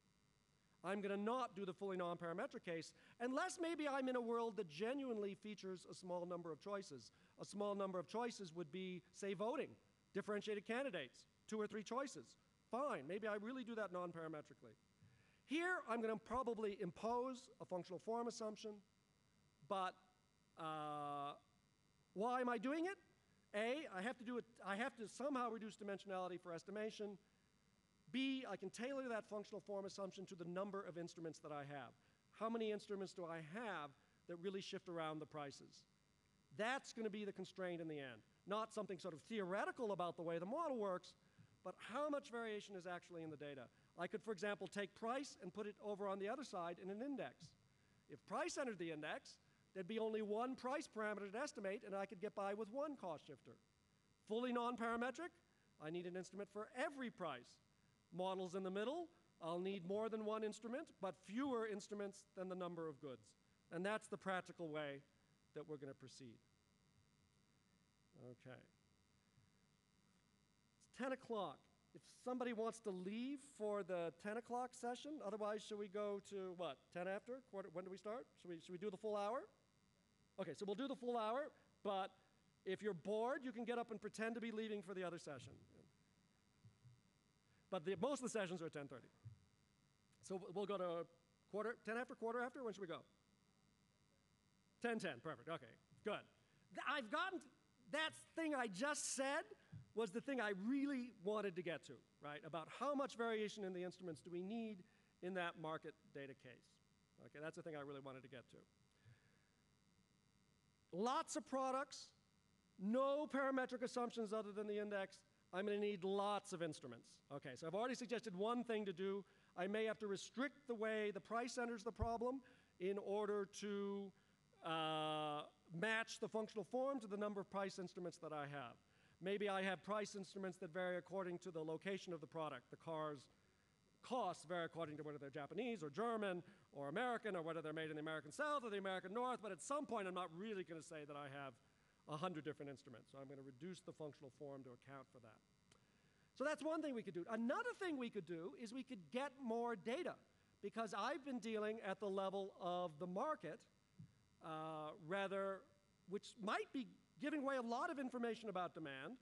I'm going to not do the fully non-parametric case unless maybe I'm in a world that genuinely features a small number of choices. A small number of choices would be, say, voting, differentiated candidates, 2 or 3 choices. Fine, maybe I really do that non-parametrically. Here, I'm going to probably impose a functional form assumption, but why am I doing it? A, I have to somehow reduce dimensionality for estimation. B, I can tailor that functional form assumption to the number of instruments that I have. How many instruments do I have that really shift around the prices? That's going to be the constraint in the end. Not something sort of theoretical about the way the model works, but how much variation is actually in the data. I could, for example, take price and put it over on the other side in an index. If price entered the index, there'd be only one price parameter to estimate, and I could get by with one cost shifter. Fully non-parametric, I need an instrument for every price. Models in the middle, I'll need more than one instrument, but fewer instruments than the number of goods. And that's the practical way that we're going to proceed. Okay. It's 10 o'clock. If somebody wants to leave for the 10 o'clock session, otherwise, should we go to what, 10 after? When do we start? Should we do the full hour? Okay, so we'll do the full hour, but if you're bored, you can get up and pretend to be leaving for the other session. But most of the sessions are at 10:30. So we'll go to 10 after, quarter after? When should we go? 10:10, perfect, okay, good. I've gotten, that thing I just said was the thing I really wanted to get to, right? About how much variation in the instruments do we need in that market data case. Okay, that's the thing I really wanted to get to. Lots of products, no parametric assumptions other than the index. I'm going to need lots of instruments. Okay, so I've already suggested one thing to do. I may have to restrict the way the price enters the problem in order to match the functional form to the number of price instruments that I have. Maybe I have price instruments that vary according to the location of the product. The car's costs vary according to whether they're Japanese or German or American or whether they're made in the American South or the American North, but at some point I'm not really going to say that I have 100 different instruments. So I'm going to reduce the functional form to account for that. So that's one thing we could do. Another thing we could do is we could get more data, because I've been dealing at the level of the market, which might be giving away a lot of information about demand.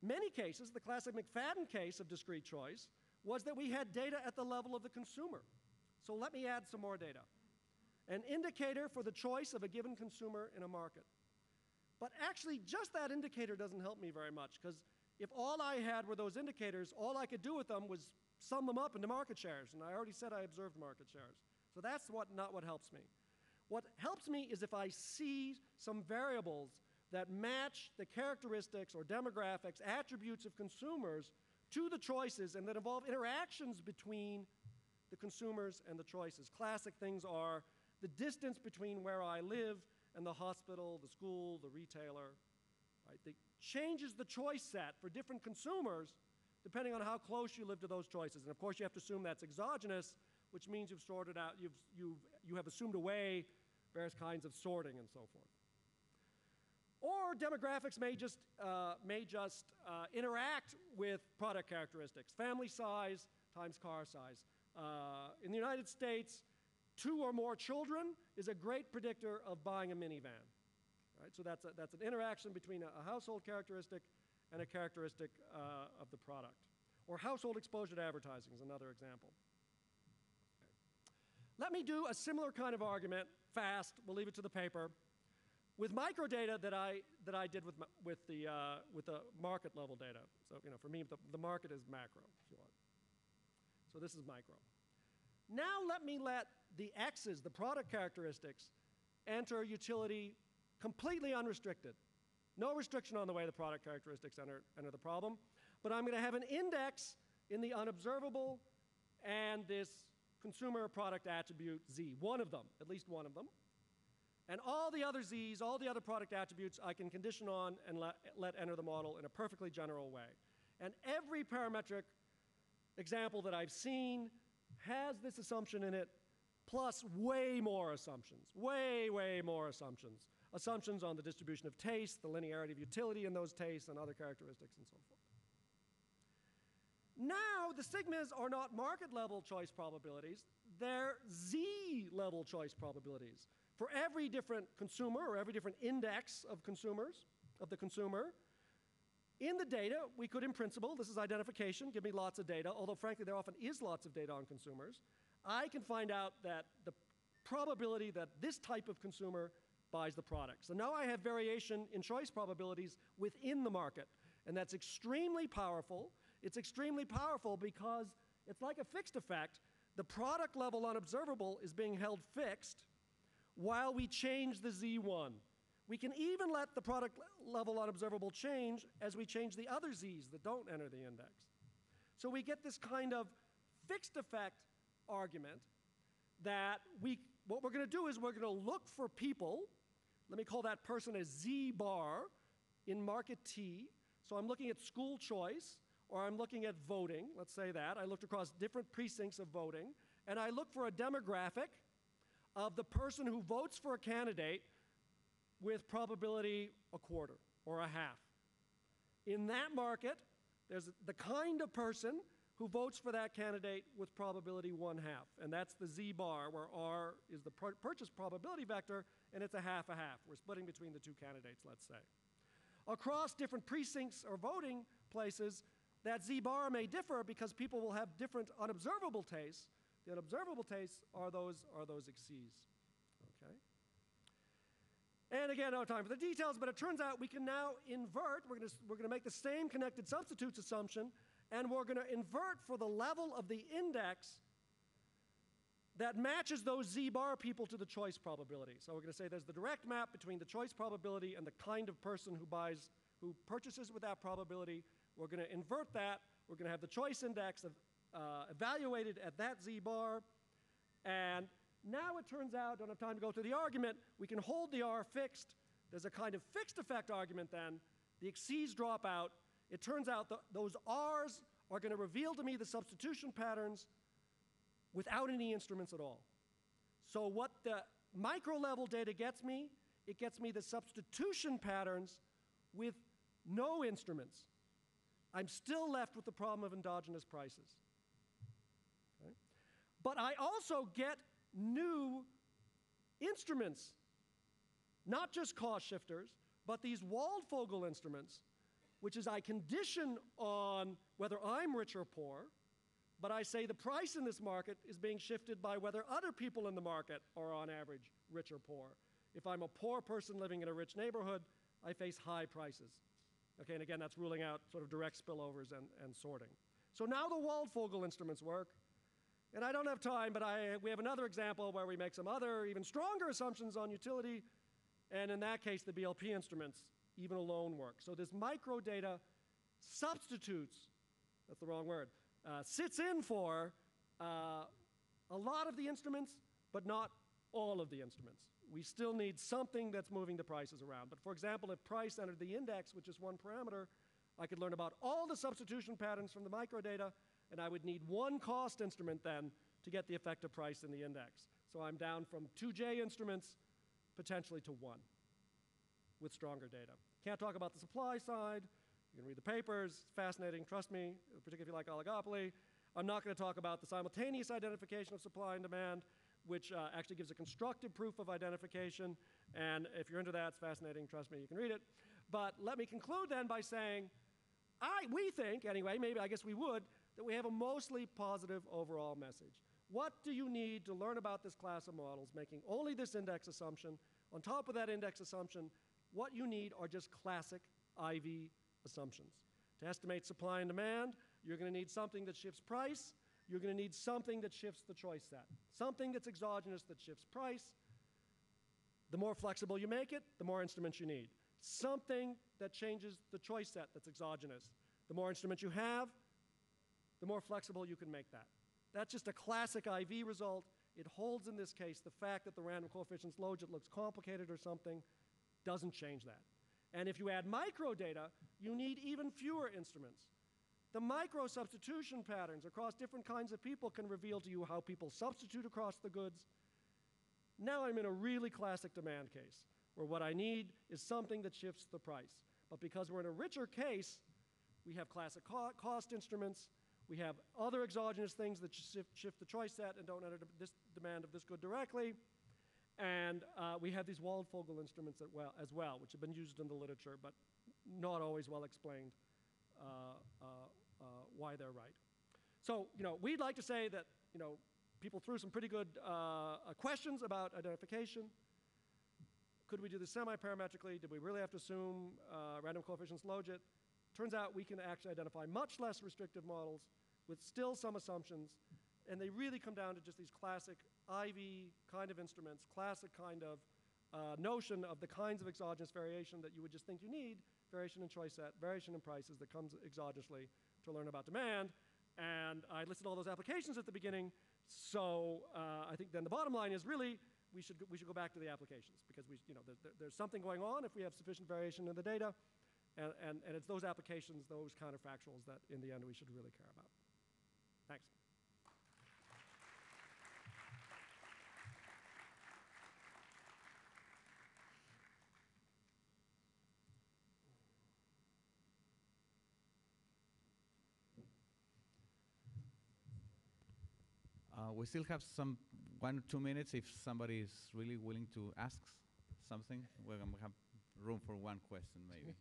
Many cases, the classic McFadden case of discrete choice, was that we had data at the level of the consumer. So let me add some more data. An indicator for the choice of a given consumer in a market. But actually, just that indicator doesn't help me very much, because if all I had were those indicators, all I could do with them was sum them up into market shares, and I already said I observed market shares. So that's not what helps me. What helps me is if I see some variables that match the characteristics or demographics, attributes of consumers to the choices, and that involve interactions between the consumers and the choices. Classic things are the distance between where I live and the hospital, the school, the retailer. Right? It changes the choice set for different consumers depending on how close you live to those choices. And of course, you have to assume that's exogenous, which means you've sorted out, you have assumed away various kinds of sorting and so forth. Or demographics may just interact with product characteristics. Family size times car size. In the United States, 2 or more children is a great predictor of buying a minivan. Right? So that's an interaction between a household characteristic and a characteristic of the product. Or household exposure to advertising is another example. Let me do a similar kind of argument, fast, we'll leave it to the paper, with microdata that I did with the market level data. So for me, the market is macro, if you want. So this is micro. Now let me let the X's, the product characteristics, enter utility completely unrestricted. No restriction on the way the product characteristics enter the problem, but I'm going to have an index in the unobservable and this consumer product attribute Z, one of them, at least one of them. And all the other Z's, all the other product attributes, I can condition on and let enter the model in a perfectly general way. And every parametric example that I've seen has this assumption in it, plus way more assumptions, way more assumptions. Assumptions on the distribution of taste, the linearity of utility in those tastes, and other characteristics, and so forth. Now, the sigmas are not market-level choice probabilities. They're Z-level choice probabilities. For every different consumer or every different index of consumers, of the consumer, in the data, we could, in principle, this is identification, give me lots of data, although frankly there often is lots of data on consumers. I can find out that the probability that this type of consumer buys the product. So now I have variation in choice probabilities within the market, and that's extremely powerful. It's extremely powerful because it's like a fixed effect. The product level unobservable is being held fixed while we change the Z1. We can even let the product level unobservable change as we change the other Z's that don't enter the index. So we get this kind of fixed effect argument that what we're going to do is we're going to look for people. Let me call that person a Z bar in market T. So I'm looking at school choice, or I'm looking at voting. Let's say that. I looked across different precincts of voting, and I look for a demographic of the person who votes for a candidate with probability a quarter or a half. In that market, there's the kind of person who votes for that candidate with probability 1/2. And that's the Z bar, where R is the purchase probability vector, and it's a half. We're splitting between the two candidates, let's say. Across different precincts or voting places, that Z bar may differ because people will have different unobservable tastes. The unobservable tastes are those exceeds. Okay? And again, no time for the details, but it turns out we can now invert. We're going to make the same connected substitutes assumption, and we're going to invert for the level of the index that matches those Z bar people to the choice probability. So we're going to say there's the direct map between the choice probability and the kind of person who purchases with that probability. We're going to invert that. We're going to have the choice index evaluated at that Z bar. And now it turns out, don't have time to go through the argument, we can hold the R fixed. There's a kind of fixed effect argument then. The exceeds drop out. It turns out those R's are going to reveal to me the substitution patterns without any instruments at all. So what the micro level data gets me, it gets me the substitution patterns with no instruments. I'm still left with the problem of endogenous prices. Okay? But I also get new instruments, not just cost shifters, but these Waldvogel instruments, which is I condition on whether I'm rich or poor, but I say the price in this market is being shifted by whether other people in the market are on average rich or poor. If I'm a poor person living in a rich neighborhood, I face high prices. Okay, and again, that's ruling out sort of direct spillovers and sorting. So now the Waldvogel instruments work. And I don't have time, but we have another example where we make some other, even stronger assumptions on utility. And in that case, the BLP instruments, even alone, work. So this microdata substitutes, that's the wrong word, sits in for a lot of the instruments, but not all of the instruments. We still need something that's moving the prices around. But for example, if price entered the index, which is one parameter, I could learn about all the substitution patterns from the microdata, and I would need one cost instrument then to get the effective price in the index. So I'm down from 2J instruments potentially to 1 with stronger data. Can't talk about the supply side. You can read the papers. It's fascinating, trust me, particularly if you like oligopoly. I'm not going to talk about the simultaneous identification of supply and demand, which actually gives a constructive proof of identification. And if you're into that, it's fascinating. Trust me, you can read it. But let me conclude then by saying, we think, anyway, maybe I guess we would, that we have a mostly positive overall message. What do you need to learn about this class of models, making only this index assumption? On top of that index assumption, what you need are just classic IV assumptions. To estimate supply and demand, you're going to need something that shifts price. You're going to need something that shifts the choice set. Something that's exogenous that shifts price. The more flexible you make it, the more instruments you need. Something that changes the choice set that's exogenous. The more instruments you have, the more flexible you can make that. That's just a classic IV result. It holds in this case. The fact that the random coefficients logit looks complicated or something doesn't change that. And if you add microdata, you need even fewer instruments. The micro substitution patterns across different kinds of people can reveal to you how people substitute across the goods. Now I'm in a really classic demand case, where what I need is something that shifts the price. But because we're in a richer case, we have classic cost instruments. We have other exogenous things that shift the choice set and don't enter this demand of this good directly. And we have these Waldvogel instruments as well, which have been used in the literature, but not always well explained why they're right. So, we'd like to say that, people threw some pretty good questions about identification. Could we do this semi-parametrically? Did we really have to assume random coefficients logit? Turns out we can actually identify much less restrictive models with still some assumptions, and they really come down to just these classic IV kind of instruments, classic kind of notion of the kinds of exogenous variation that you would just think you need, variation in choice set, variation in prices that comes exogenously to learn about demand. And I listed all those applications at the beginning. So I think then the bottom line is really we should go back to the applications, because there's something going on if we have sufficient variation in the data, and it's those applications, those counterfactuals, that in the end we should really care about. Thanks. We still have 1 or 2 minutes if somebody is really willing to ask something. We're going to have room for one question, maybe.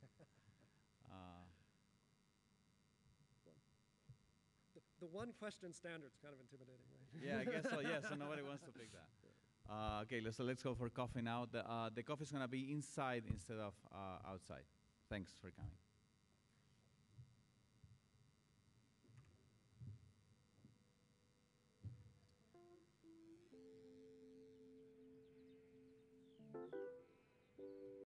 The one question standard is kind of intimidating, right? Yeah, I guess so. Yeah, so nobody wants to pick that. Okay, so let's go for coffee now. The coffee is going to be inside instead of outside. Thanks for coming.